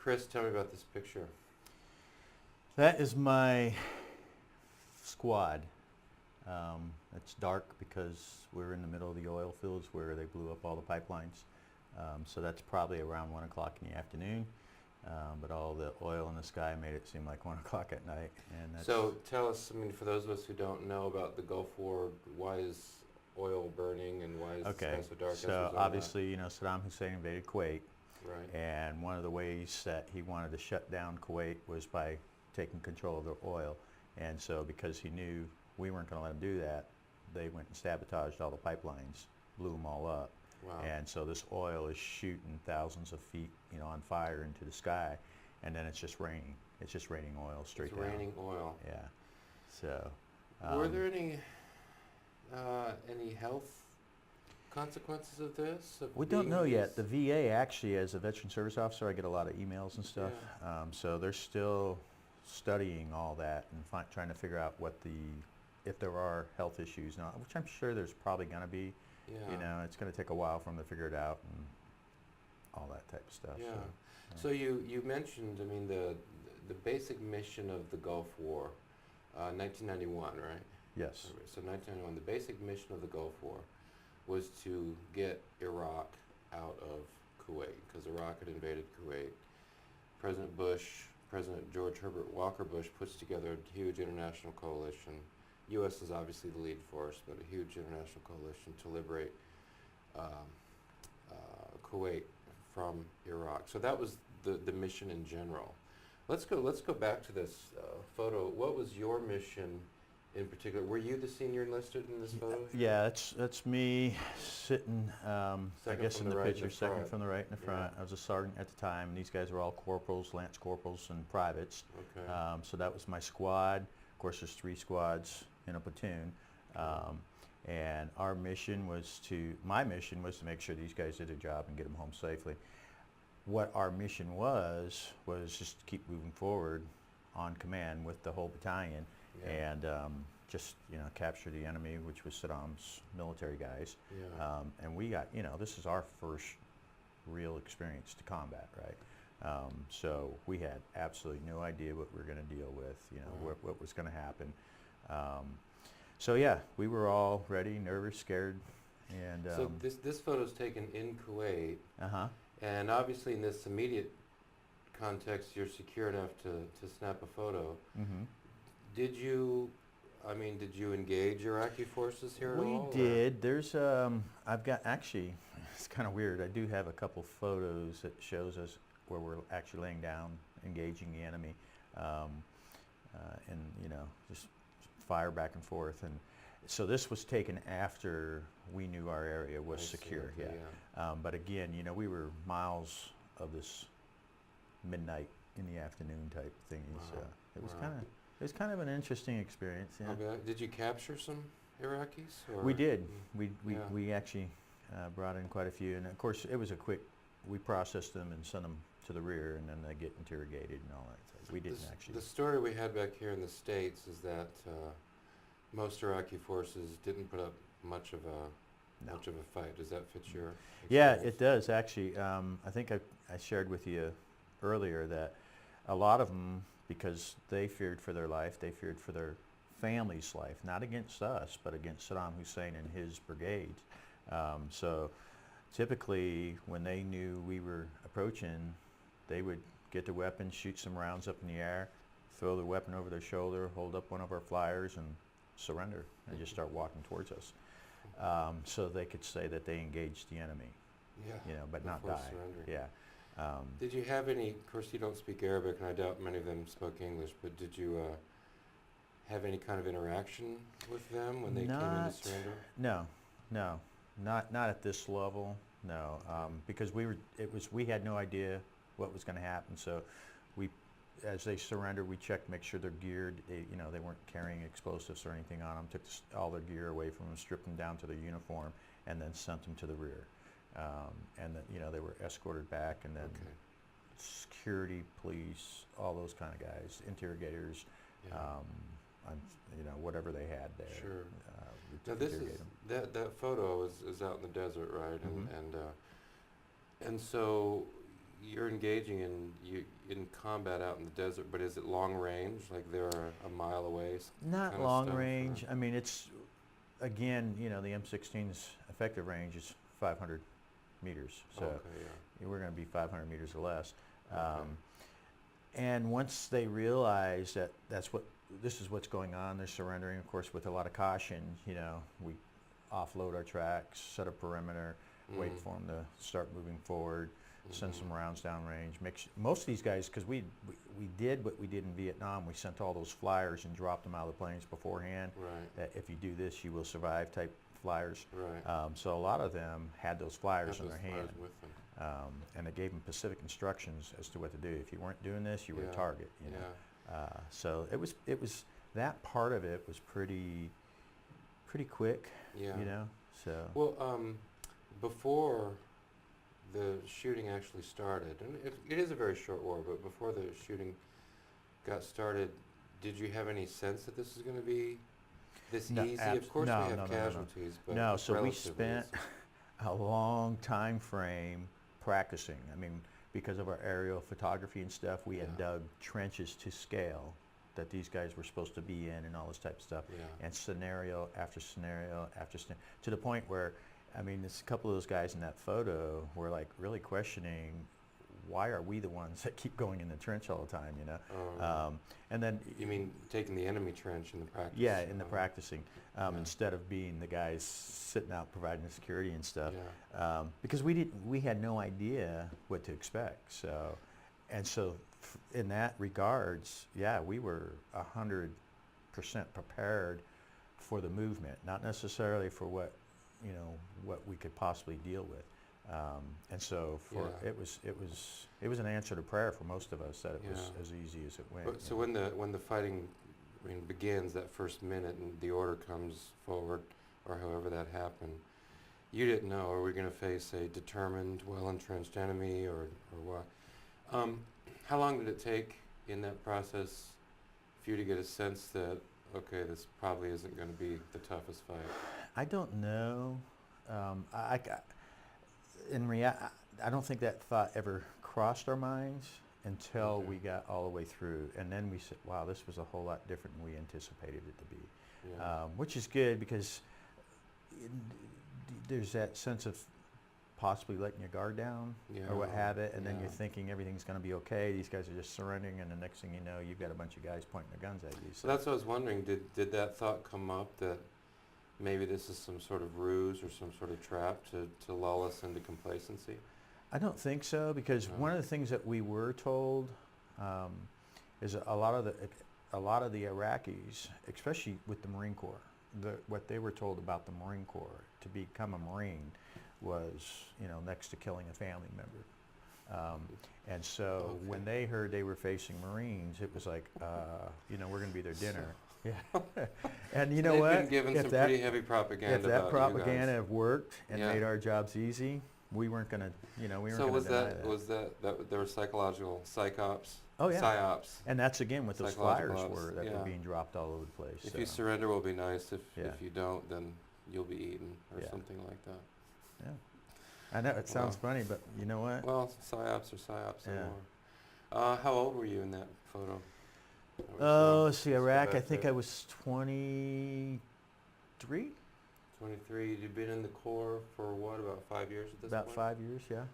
Chris, tell me about this picture. That is my squad. It's dark because we're in the middle of the oil fields where they blew up all the pipelines. So that's probably around 1 o'clock in the afternoon. But all the oil in the sky made it seem like 1 o'clock at night. And that's So tell us, I mean, for those of us who don't know about the Gulf War, why is oil burning and why is the sky so dark? as a So result of obviously, Saddam Hussein invaded Kuwait. that? Right. And one of the ways that he wanted to shut down Kuwait was by taking control of the oil. And so because he knew we weren't going to let him do that, they went and sabotaged all the pipelines, blew them all up. Wow. And so this oil is shooting thousands of feet, on fire into the sky, and then it's just raining. It's just raining oil straight It's down. raining oil. Yeah. So. Were there any health consequences of this? We don't know yet. The VA actually, as a veteran service officer, I get a lot of emails and stuff. Yeah. So they're still studying all that and trying to figure out if there are health issues now, which I'm sure there's probably going to be. Yeah. It's going to take a while for them to figure it out and all that type of stuff. Yeah. So, So you mentioned, I mean, the basic mission of the Gulf War, 1991, right? yes. So 1991, the basic mission of the Gulf War was to get Iraq out of Kuwait, because Iraq had invaded Kuwait. President George Herbert Walker Bush puts together a huge international coalition. U.S. is obviously the lead force, but a huge international coalition to liberate Kuwait from Iraq. So that was the mission in general. Let's go back to this photo. What was your mission in particular? Were you the senior enlisted in this photo? Yeah, that's me sitting, I Second guess from in the the right in picture, the second front. from the right in the front. Yeah. I was a sergeant at the time, and these guys were all corporals, lance corporals, and privates. Okay. So that was my squad. Of course, there's 3 squads in a platoon. And my mission was to make sure these guys did their job and get them home safely. What our mission was just to keep moving forward on command with the whole battalion, Yeah. and just capture the enemy, which was Saddam's military guys. Yeah. And we got, this is our first real experience to combat, right? So we had absolutely no idea what we were going to deal with, Wow. what was going to happen. So yeah, we were all ready, nervous, scared, and So this photo is taken in Kuwait, uh-huh. and obviously in this immediate context, you're secure enough to snap a photo. Mm-hmm. Did you engage Iraqi forces here at We all? did. There's I've got actually, it's kind of weird. I do have a couple photos that shows us where we're actually laying down, engaging the enemy, and just fire back and forth. And so this was taken after we knew our area was I see, secure. okay, yeah. But again, we were miles of this midnight in the afternoon type thing. Wow. So it was Wow. kind of an interesting experience. Yeah. Okay. Did you capture some Iraqis? Or? We did. Yeah. We actually brought in quite a few, and of course it was a quick. We processed them and sent them to the rear, and then they get interrogated and all that. So we didn't actually. The story we had back here in the States is that most Iraqi forces didn't put up much of a fight. Does that fit your Yeah, experience? it does actually. I think I shared with you earlier that a lot of them, because they feared for their life, they feared for their family's life, not against us, but against Saddam Hussein and his brigades. So typically, when they knew we were approaching, they would get their weapons, shoot some rounds up in the air, throw the weapon over their shoulder, hold up one of our flyers, and surrender, and just start walking towards us. So they could say that they engaged the enemy, Yeah. but not before die. surrender. Yeah. Did you have any? Of course, you don't speak Arabic, and I doubt many of them spoke English. But did you have any kind of interaction with them when they came in to surrender? No, not at this level. No, because we had no idea what was going to happen. So as they surrendered, we checked, make sure they're geared. They weren't carrying explosives or anything on them. Took all their gear away from them, stripped them down to their uniform, and then sent them to the rear. And then they were escorted back, and then Okay. security, police, all those kind of guys, interrogators, Yeah. whatever they had there. Sure. We Now took this interrogate is 'em. that photo is out in the desert, right? Mhm. And so you're engaging in combat out in the desert, but is it long range? Like they're a mile away? Not kinda long stuff, or- range. I mean, it's, again, you know, the M16's effective range is 500 meters. So Okay, yeah. we're going to be 500 meters or less. Okay. And once they realize that this is what's going on, they're surrendering, of course, with a lot of caution. You know, we offload our tracks, set a perimeter, wait Mm. for them to start moving forward, send Mhm. some rounds downrange. Most of these guys, because we did what we did in Vietnam, we sent all those flyers and dropped them out of the planes beforehand. Right, That if you do this, you will survive type flyers. right. So a lot of them had those flyers Have in their those flyers hand. with them. And they gave them specific instructions as to what to do. If you weren't doing this, you were Yeah, a target. You know. Yeah. So it was that part of it was pretty quick. Yeah. You know. So Well, before the shooting actually started, and it is a very short war, but before the shooting got started, did you have any sense that this is going to be this No, easy? Of course, no, we have no. casualties, but No, it's so we relatively spent easy. a long time frame practicing. I mean, because of our aerial photography and stuff, we had Yeah. dug trenches to scale that these guys were supposed to be in and all this type of stuff. Yeah. And scenario after scenario after scenario, to the point where, I mean, there's a couple of those guys in that photo were like really questioning, why are we the ones that keep going in the trench all the time, you know? And then, You mean taking the enemy trench in the practice? yeah, in the practicing, yeah. instead of being the guys sitting out providing the security and stuff, Yeah. because we had no idea what to expect. So, and so in that regards, yeah, we were 100% prepared for the movement, not necessarily for what we could possibly deal with. And so Yeah. it was an answer to prayer for most of us that it was Yeah. as easy as it went. But so when the fighting, begins, that first minute, and the order comes forward, or however that happened, you didn't know, are we going to face a determined, well-entrenched enemy, or what? How long did it take in that process for you to get a sense that, okay, this probably isn't going to be the toughest fight? I don't know. I don't think that thought ever crossed our minds until Okay. we got all the way through, and then we said, "Wow, this was a whole lot different than we anticipated it to be," Yeah. which is good because there's that sense of possibly letting your guard down or what Yeah. have it, and then you're Yeah. thinking everything's going to be okay. These guys are just surrendering, and the next thing you know, you've got a bunch of guys pointing their guns at you. So that's what I was wondering. Did that thought come up that maybe this is some sort of ruse or some sort of trap to lull us into complacency? I don't think so, because No. one of the things that we were told is a lot of the Iraqis, especially with the Marine Corps, what they were told about the Marine Corps to become a Marine was, next to killing a family member. And so Okay. when they heard they were facing Marines, it was like, we're going to be their dinner. Yeah. And you know They've what? been given If some that- pretty heavy propaganda if that about propaganda you have worked and Yeah. made our jobs easy, we weren't gonna, we weren't guys. So gonna was deny that was that there were psychological psyops? Oh yeah. Psyops. And that's again what those Psychological flyers ops, were that yeah. were being dropped all over the place. If so. you surrender, will be nice. If Yeah. you don't, then you'll be eaten or Yeah. something like that. Yeah. I know it sounds Wow. funny, but you know what? Well, psyops or psyops Yeah. anymore. How old were you in that photo? Let's see, let's go Iraq. I back think there. I was 23, 23. You've been in the Corps for what, about 5 years at this about point? 5 years, yeah,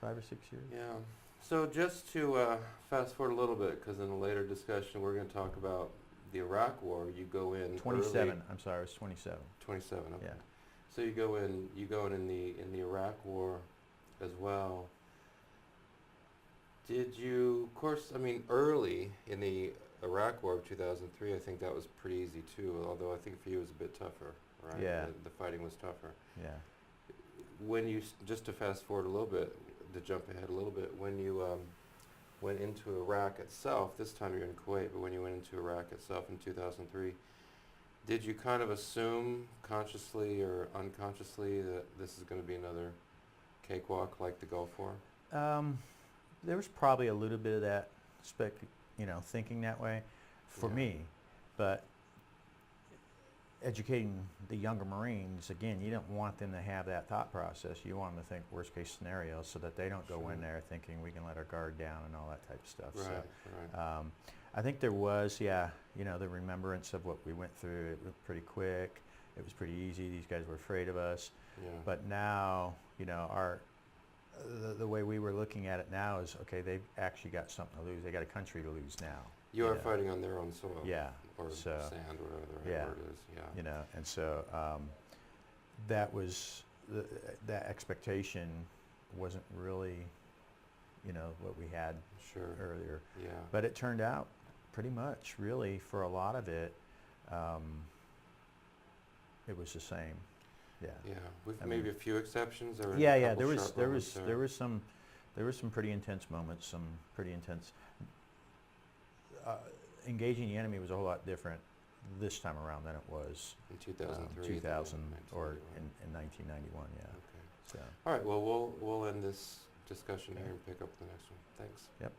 5 or 6 years. Yeah. So just to fast forward a little bit, because in a later discussion we're going to talk about the Iraq War. You go in 27. early, I'm sorry, I was 27. 27. Okay. Yeah. So you go in the Iraq War as well. Did you, of course, early in the Iraq War of 2003, I think that was pretty easy too, although I think for you it was a bit tougher, right? Yeah. The fighting was tougher. Yeah. When you, just to fast forward a little bit, to jump ahead a little bit, when you went into Iraq itself, this time you're in Kuwait, but when you went into Iraq itself in 2003, did you kind of assume, consciously or unconsciously, that this is going to be another cakewalk like the Gulf War? There was probably a little bit of that thinking that way for Yeah. me, but educating the younger Marines, again, you don't want them to have that thought process. You want them to think worst case scenario so that they don't go Sure. in there thinking we can let our guard down and all that type of stuff. Right, So right. I think there was, yeah, the remembrance of what we went through. It was pretty quick. It was pretty easy. These guys were afraid of us. Yeah. But now, the way we were looking at it now is, okay, they've actually got something to lose. They got a country to lose now. You are know. fighting on their own soil. Yeah. Or So, sand, whatever the right yeah. word is. Yeah. And so that was, that expectation wasn't really, what we had Sure. earlier. Yeah. But it turned out pretty much, really, for a lot of it, it was the same. Yeah. Yeah. With I maybe mean- a few exceptions or Yeah, a yeah. couple There was sharp there moments was there. there was some pretty intense moments. Some pretty intense. Engaging the enemy was a whole lot different this time around than it was in 2003. 2000 or 1991. in 1991. Yeah. Okay. So. All right. Well, we'll end this discussion here and pick up the next one. Thanks. Yep.